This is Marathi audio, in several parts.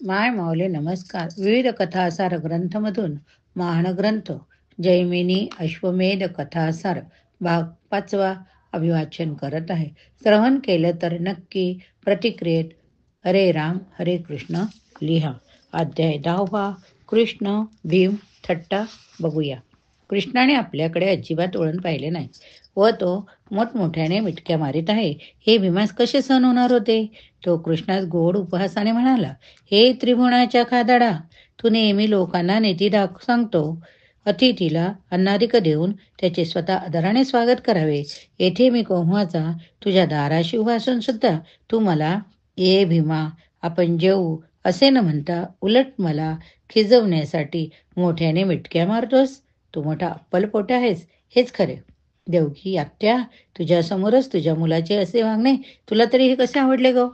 माय माऊली नमस्कार. विविध कथासार ग्रंथमधून महान ग्रंथ जैमिनी अश्वमेध कथासार भाग 5 अभिवाचन करत आहे. श्रवण केलं तर नक्की प्रतिक्रियेत हरे राम हरे कृष्ण लिहा. अध्याय 10. कृष्ण भीम थट्टा. बघूया. कृष्णाने आपल्याकडे अजिबात वळून पाहिले नाही व तो मोठमोठ्याने मिटक्या मारित आहे हे भीमास कसे सहन होणार होते. तो कृष्णास गोड उपहासाने म्हणाला, हे त्रिभुवनाच्या खादाडा, तू नेहमी लोकांना नीती सांगतो. अतिथीला अन्नादिक देऊन त्याचे स्वतः आदराने स्वागत करावे. येथे मी केव्हाचा तुझ्या दाराशी उभा असून सुद्धा तू मला ये भीमा आपण जेऊ असे न म्हणता उलट मला खिजवण्यासाठी मोठ्याने मिटक्या मारतोस. तू मोठा अप्पलपोटा आहेस हेच खरे. देवकी आत्या, तुझ्यासमोरच तुझ्या मुलाचे असे वागणे तुला तरी हे कसे आवडले गो.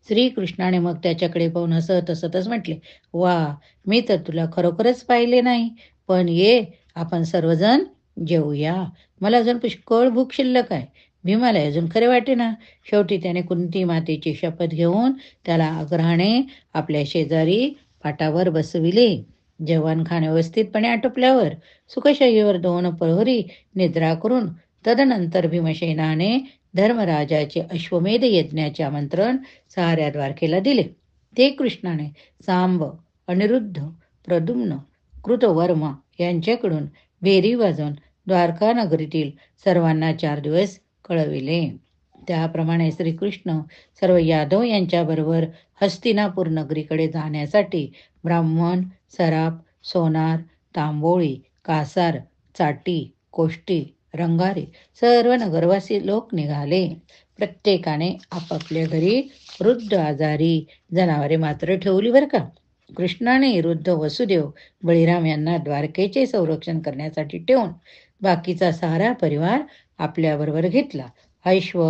श्रीकृष्णाने मग त्याच्याकडे पाहून हसत हसतच म्हटले, वा, मी तर तुला खरोखरच पाहिले नाही, पण ये आपण सर्वजण जेवूया. मला अजून पुष्कळ भूक शिल्लक आहे. भीमाला अजून खरे वाटे ना. शेवटी त्याने कुंती मातेची शपथ घेऊन त्याला आग्रहाने आपल्या शेजारी पाटावर बसविले. जेवण खाणे व्यवस्थितपणे आटोपल्यावर सुखशय्येवर 2 प्रहरी निद्रा करून तदनंतर भीमसेनाने धर्मराजाचे अश्वमेध यज्ञाचे आमंत्रण साऱ्या द्वारकेला दिले. ते कृष्णाने सांब, अनिरुद्ध, प्रद्युम्न, कृतवर्मा यांच्याकडून भेरी वाजवून द्वारका नगरीतील सर्वांना 4 दिवस कळविले. त्याप्रमाणे श्रीकृष्ण सर्व यादव यांच्याबरोबर हस्तिनापूर नगरीकडे जाण्यासाठी ब्राह्मण, सराफ, सोनार, तांबोळी, कासार, चाटी, कोष्टी, रंगारी सर्व नगरवासी लोक निघाले. प्रत्येकाने आपापल्या घरी वृद्ध, आजारी जनावरे मात्र ठेवली बरं का. कृष्णाने वृद्ध वसुदेव, बळीराम यांना द्वारकेचे संरक्षण करण्यासाठी ठेवून बाकीचा सारा परिवार आपल्याबरोबर घेतला. अश्व,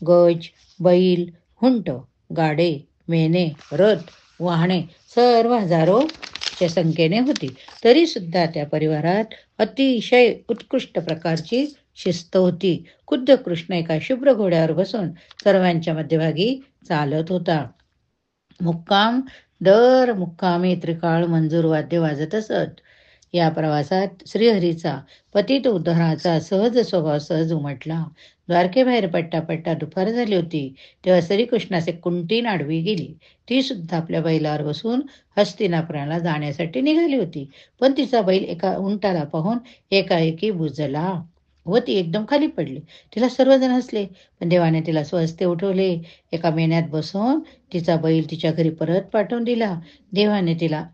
गज, बैल, हुंट, गाडे, मेने, रथ, वाहने सर्व हजारोच्या संख्येने होती. तरी सुद्धा त्या परिवारात अतिशय उत्कृष्ट प्रकारची शिस्त होती. खुद्द कृष्ण एका शुभ्र घोड्यावर बसून सर्वांच्या मध्यभागी चालत होता. दर मुक्कामी त्रिकाळ मंजूर वाद्य वाजत असत. या प्रवासात श्रीहरीचा पतित उद्धराचा सहज स्वभाव सहज उमटला. द्वारकेबाहेर पट्टा दुपार झाली होती तेव्हा श्रीकृष्णाचे कुंटीन आडवी गेली. ती सुद्धा आपल्या बैलावर बसून हस्तिनापुराला जाण्यासाठी निघाली होती. पण तिचा बैल एका उंटाला पाहून एकाएकी बुजला व ती एकदम खाली पडली. तिला सर्वजण हसले, पण देवाने तिला स्वहस्ते उठवले. एका मेण्यात बसवून तिचा बैल तिच्या घरी परत पाठवून दिला. देवाने तिला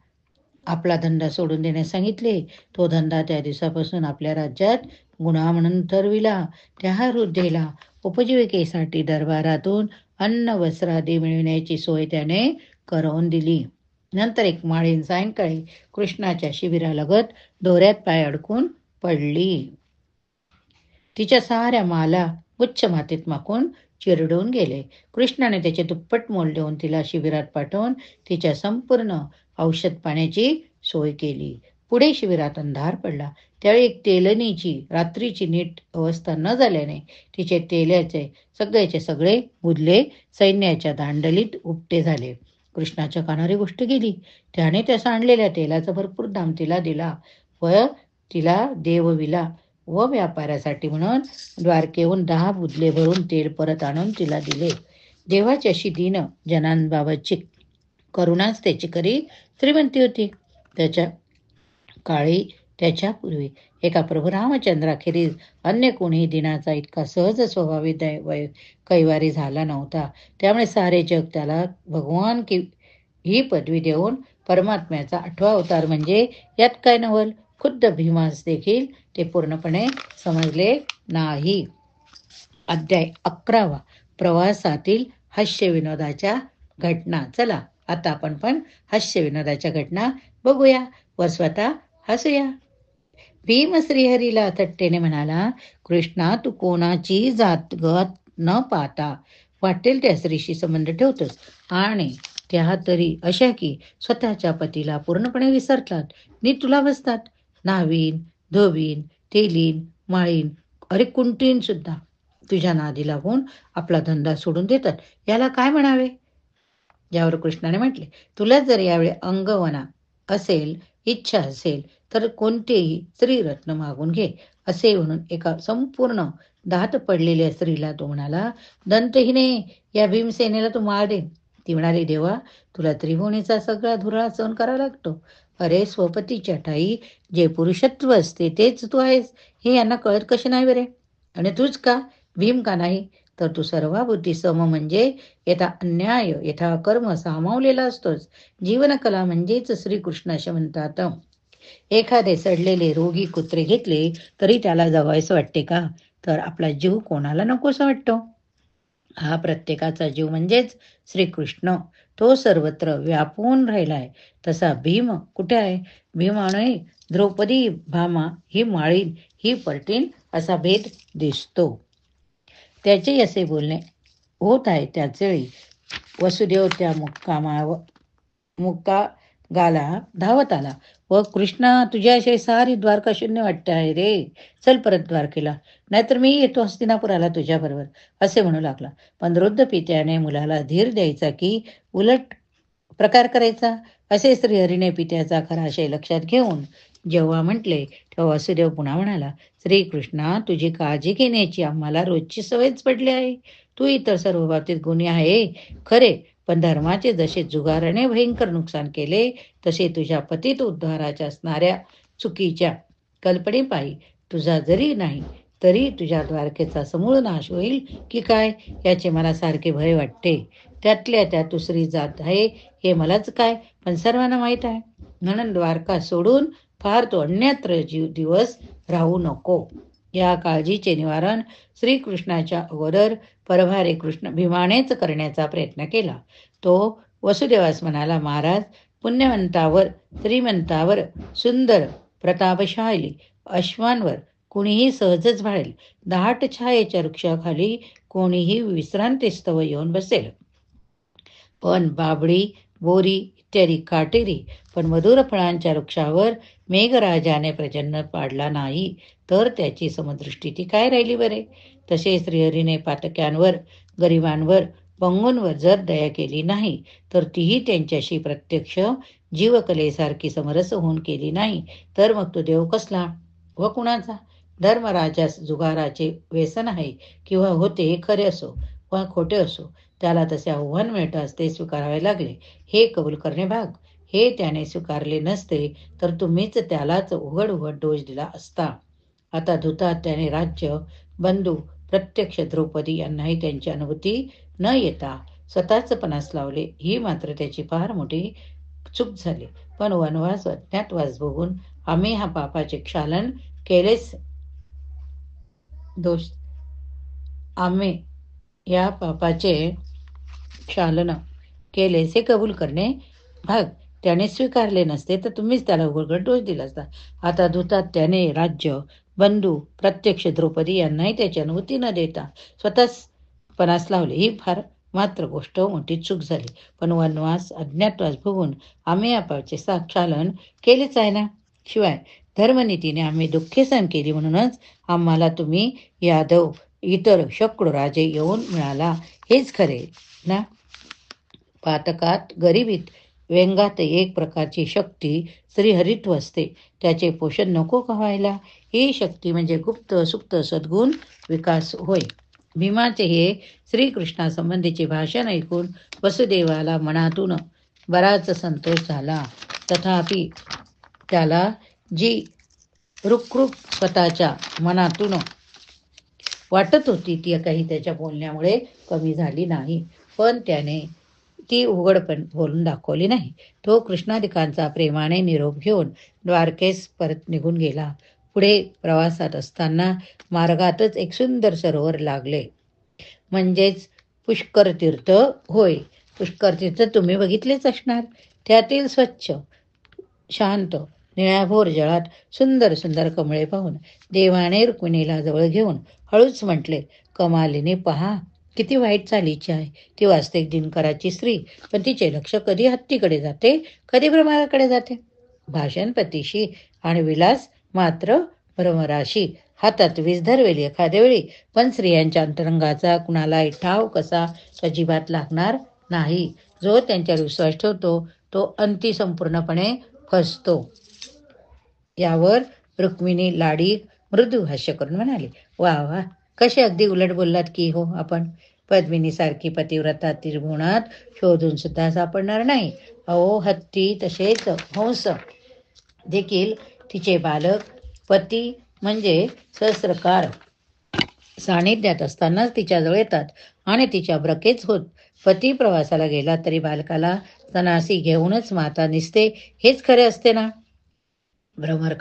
आपला धंदा सोडून देण्यास सांगितले. तो धंदा त्या दिवसापासून आपल्या राज्यात गुन्हा म्हणून ठरविला. त्या वृद्धेला उपजीविकेसाठी दरबारातून अन्न वस्त्रादी मिळविण्याची सोय त्याने करून दिली. नंतर एक माळीन सायंकाळी कृष्णाच्या शिबिरालगत दोऱ्यात पाय अडकून पडली. तिच्या साऱ्या माला उच्च मातीत माकून चिरडून गेले. कृष्णाने त्याचे दुप्पट मोल देऊन तिला शिबिरात पाठवून तिच्या संपूर्ण औषध पाण्याची सोय केली. पुढे शिबिरात अंधार पडला. त्यावेळी एक तेलणीची रात्रीची नीट अवस्था न झाल्याने तिचे तेल्याचे सगळेचे सगळे बुधले सैन्याच्या दांडलीत उपटे झाले. कृष्णाच्या कानावर गोष्ट गेली. त्याने त्या सांडलेल्या तेलाचा भरपूर दाम तिला दिला व तिला देवविला व व्यापारासाठी म्हणून द्वारकेहून 10 बुधले भरून तेल परत आणून तिला दिले. देवाची अशी दीन जनांबाबतची करुणाच त्याची खरी श्रीमंती होती. त्याच्या काळी त्याच्यापूर्वी एका प्रभू रामचंद्राखेरीज अन्य कोणीही दिनाचा इतका सहज स्वभावी कैवारी झाला नव्हता. त्यामुळे सारे जग त्याला भगवान की ही पदवी देऊन परमात्म्याचा 8वा अवतार म्हणजे यात काय नवल. खुद्द भीमास देखील ते पूर्णपणे समजले नाही. अध्याय 11. प्रवासातील हास्य विनोदाच्या घटना. चला आता आपण पण हास्य विनोदाच्या घटना बघूया व स्वतः हसूया. भीम श्रीहरीला थट्टेने म्हणाला, कृष्णा, तू कोणाची जातगत न पाहता वाटेल त्या स्त्रीशी संबंध ठेवतोस आणि त्या तरी अशा की स्वतःच्या पतीला पूर्णपणे विसरतात नि तुला बसतात. नावीन, धोबीन, तेलीन, माळीन, अरे कुंटीन सुद्धा तुझ्या नादी लागून आपला धंदा सोडून देतात. याला काय म्हणावे. ज्यावर कृष्णाने म्हटले, तुला जर यावेळी अंगवना असेल, इच्छा असेल, तर कोणतेही स्त्रीरत्न मागून घे. असे म्हणून एका संपूर्ण दात पडलेल्या स्त्रीला तो म्हणाला, दंतहीने या भीमसेनेला तू मार दे. ती म्हणाली, देवा, तुला त्रिभुवनीचा सगळा धुराळा सहन करावा लागतो. अरे स्वपतीच्या ठाई जे पुरुषत्व असते तेच तू आहेस, हे यांना कळत कसे नाही बरे? आणि तूच का, भीम का नाही? तर तू सर्वाभूती सम म्हणजे यथा अन्याय यथा कर्म सामावलेला असतोच. जीवनकला म्हणजेच श्रीकृष्ण असे म्हणतात. एखादे सडलेले रोगी कुत्रे घेतले तरी त्याला जगायचं वाटते का? तर आपला जीव कोणाला नकोसा वाटतो? हा प्रत्येकाचा जीव म्हणजेच श्रीकृष्ण. तो सर्वत्र व्यापून राहिलाय. तसा भीम कुठे आहे? भीमाने द्रौपदी, भामा, ही माळीन, ही पर्टीन असा भेद दिसतो. त्याचे असे बोलणे होत आहे त्याचवेळी वसुदेव त्या मुक्कागाला धावत आला व कृष्णा, तुझ्याशिवाय सारी द्वारका शून्य वाटते आहे रे. चल परत द्वारकेला, नाहीतर मी येतो हस्तिनापुराला तुझ्याबरोबर, असे म्हणू लागला. पण वृद्ध पित्याने मुलाला धीर द्यायचा की उलट प्रकार करायचा, असे श्रीहरीने पित्याचा खरा आशय लक्षात घेऊन जेव्हा म्हटले, तेव्हा वासुदेव पुन्हा म्हणाला, श्रीकृष्णा, तुझी काळजी घेण्याची आम्हाला रोजची सवयच पडली आहे. तू इतर सर्व बाबतीत गुणी आहे खरे, पण धर्माचे जसे जुगाराने भयंकर नुकसान केले, तसे तुझ्या पतित उद्धाराच्या असणाऱ्या चुकीच्या कल्पनेपायी तुझा जरी नाही तरी तुझ्या द्वारकेचा समूळ नाश होईल की काय, याचे मला सारखे भय वाटते. त्यातल्या त्यात दुसरी जात आहे हे मलाच काय, पण सर्वांना माहीत आहे. म्हणून द्वारका सोडून फार तो अन्यत्र दिवस राहू नको. या काळजीचे निवारण श्रीकृष्णाच्या अगोदर परभारे कृष्ण भीमानेच करण्याचा प्रयत्न केला. तो वसुदेवास म्हणाला, महाराज, पुण्यवंतावर, श्रीमंतावर, सुंदर प्रतापशाली अश्वांवर कोणीही सहजच भाळेल. दाट छायेच्या वृक्षाखाली कोणीही विश्रांतीस्तव येऊन बसेल. पण बाबळी, बोरी इत्यादी काटेरी पण मधुर फळांच्या वृक्षावर मेघराजाने प्रजन्म पाडला नाही तर त्याची समदृष्टी ती काय राहिली बरे? तसे श्रीहरीने पातक्यांवर, गरिबांवर, पंगूंवर जर दया केली नाही तर तीही त्यांच्याशी प्रत्यक्ष जीवकलेसारखी समरस होऊन केली नाही, तर मग तो देव कसला व कुणाचा? धर्मराजास जुगाराचे व्यसन आहे किंवा होते, हे खरे असो वा खोटे असो, त्याला तसे आव्हान मिळताच ते स्वीकारावे लागले, हे कबूल करणे भाग. हे त्याने स्वीकारले नसते तर तुम्हीच त्यालाच उघड उघड दोष दिला असता. आता धुतात त्याने राज्य, बंधू, प्रत्यक्ष द्रौपदी यांनाही त्यांची अनुभूती न येता स्वतःच पणास लावले, ही मात्र त्याची फार मोठी चूक झाली. पण वनवास अज्ञातवास बघून आम्ही हा पापाचे क्षालन केलेच दोष आम्ही या पापाचे क्षालन केलेच हे कबूल करणे भाग. त्याने स्वीकारले नसते तर तुम्हीच त्याला उघड दोष दिला असता. आता धुतात त्याने राज्य, बंधू, प्रत्यक्ष द्रौपदी यांनाही त्याची अनुभूती न देता स्वतःच पणास लावले, ही फार मात्र गोष्ट मोठी चूक झाली. पण वनवास अज्ञातवास भोगून आम्ही या पापाचे क्षालन केलेच आहे ना. शिवाय धर्मनीतीने आम्ही दुःखे सहन केली म्हणूनच आम्हाला तुम्ही यादव इतर शेकडो राजे येऊन मिळाला, हेच खरे ना. पातकात, गरिबीत, व्यंगात एक प्रकारची शक्ती श्रीहरित्व असते. त्याचे पोषण नको का व्हायला? ही शक्ती म्हणजे गुप्त सुप्त सद्गुण विकास होय. भीमाचे हे श्रीकृष्णासंबंधीचे भाषण ऐकून वसुदेवाला मनातून बराच संतोष झाला. तथापि त्याला जी रुखरुख स्वतःच्या मनातून वाटत होती ती काही त्याच्या बोलण्यामुळे कमी झाली नाही. पण त्याने ती उघडपण बोलून दाखवली नाही. तो कृष्णादिकांचा प्रेमाने निरोप घेऊन द्वारकेस परत निघून गेला. पुढे प्रवासात असताना मार्गातच एक सुंदर सरोवर लागले, म्हणजेच पुष्कर तीर्थ होय. पुष्कर तीर्थ तुम्ही बघितलेच असणार. त्यातील स्वच्छ, शांत, निळ्याभोर जळात सुंदर सुंदर कमळे पाहून देवाने रुक्मिणीला जवळ घेऊन हळूच म्हटले, कमालीने पहा, किती वाईट चालीची आहे ती वास्तविक दिनकराची स्त्री, पण तिचे लक्ष कधी हत्तीकडे जाते, कधी भ्रमराकडे जाते. भाषणपतीशी आणि विलास मात्र भ्रमराशी. हातात वीज धरवेली एखाद्या वेळी, पण स्त्रियांच्या अंतरंगाचा कुणालाही ठाव कसा अजिबात लागणार नाही. जो त्यांच्यावर विश्वास ठेवतो तो अंती संपूर्णपणे फसतो. यावर रुक्मिणी लाडी मृदू हास्य करून म्हणाली, वा वा, कसे अगदी उलट बोललात की हो आपण. पद्मिनीसारखी पतिव्रता त्रिभुवनात शोधून सुद्धा सापडणार नाही. अहो, हत्ती तसेच हंस देखील तिचे बालक पती म्हणजे सहस्रकार सानिध्यात असतानाच तिच्याजवळ येतात आणि तिच्या ब्रकेच होत. पती प्रवासाला गेला तरी बालकाला तनासी घेऊनच माता निसते हेच खरे असते ना. भ्रमर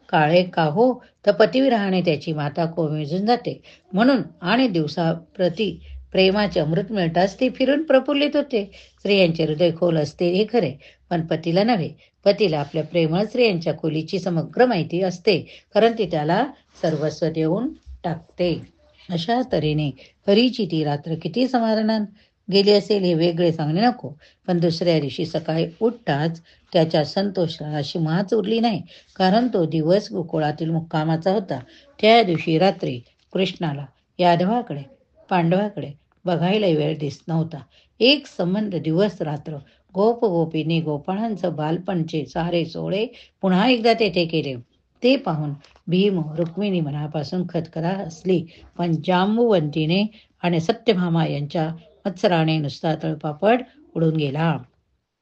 काळे का हो, तर पतिविरहाने त्याची माता कोमेजून जाते. म्हणून आणि दिवसाप्रती प्रेमाचे अमृत मिळताच ती फिरून प्रफुल्लित होते. स्त्रियांचे हृदय खोल असते हे खरे, पण पतीला नव्हे. पतीला आपल्या प्रेमळ स्त्रियांच्या खोलीची समग्र माहिती असते, कारण ती त्याला सर्वस्व देऊन टाकते. अशा तऱ्हेने हरीची ती रात्र किती समाधानात गेली असेल हे वेगळे सांगणे नको, पण दुसऱ्या दिवशी सकाळी उठताच त्याच्या संतोषाला सीमाच उरली नाही, कारण तो दिवस गोकुळातील मुक्कामाचा होता. त्या दिवशी रात्री कृष्णाला यादवाकडे पांडवाकडे बघायला वेळ दिसत नव्हता. एक संबंध दिवस रात्र गोपिनी गोपाळांचं बालपणचे सारे सोहळे पुन्हा एकदा तेथे केले. ते पाहून भीम रुक्मिणी मनापासून खदखदा हसली, पण जांबुवंतीने आणि सत्यभामा यांच्या मत्सराने नुसता तळपापड उडून गेला.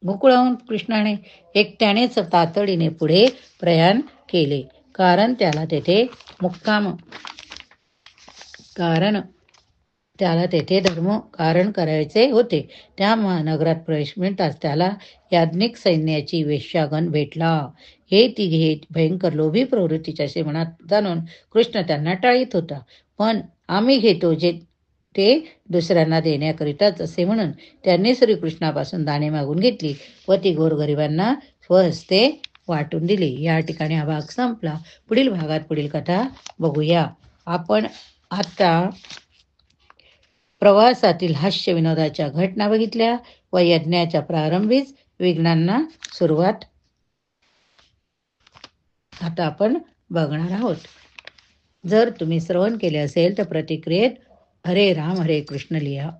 गोकुळाहून कृष्णाने एकट्यानेच तातडीने पुढे प्रयाण केले, कारण त्याला तेथे धर्म कारण करायचे होते. त्या महानगरात प्रवेश मिळताच त्याला याज्ञिक सैन्याची वेश्यागण भेटला. हे तिघे भयंकर लोभी प्रवृत्तीच्या सेवनात जाणून कृष्ण त्यांना टाळीत होता, पण आम्ही घेतो जे ते दुसऱ्यांना देण्याकरिताच असे म्हणून त्यांनी श्रीकृष्णापासून दाणे मागून घेतली व ती गोरगरिबांना स्वहस्ते वाटून दिली. या ठिकाणी हा भाग संपला. पुढील भागात पुढील कथा बघूया. आपण आता प्रवासातील हास्य विनोदाच्या घटना बघितल्या व यज्ञाच्या प्रारंभीच विघ्नांना सुरुवात आता आपण बघणार आहोत. जर तुम्ही श्रवण केले असेल तर प्रतिक्रियेत हरे राम हरे कृष्ण लिहा.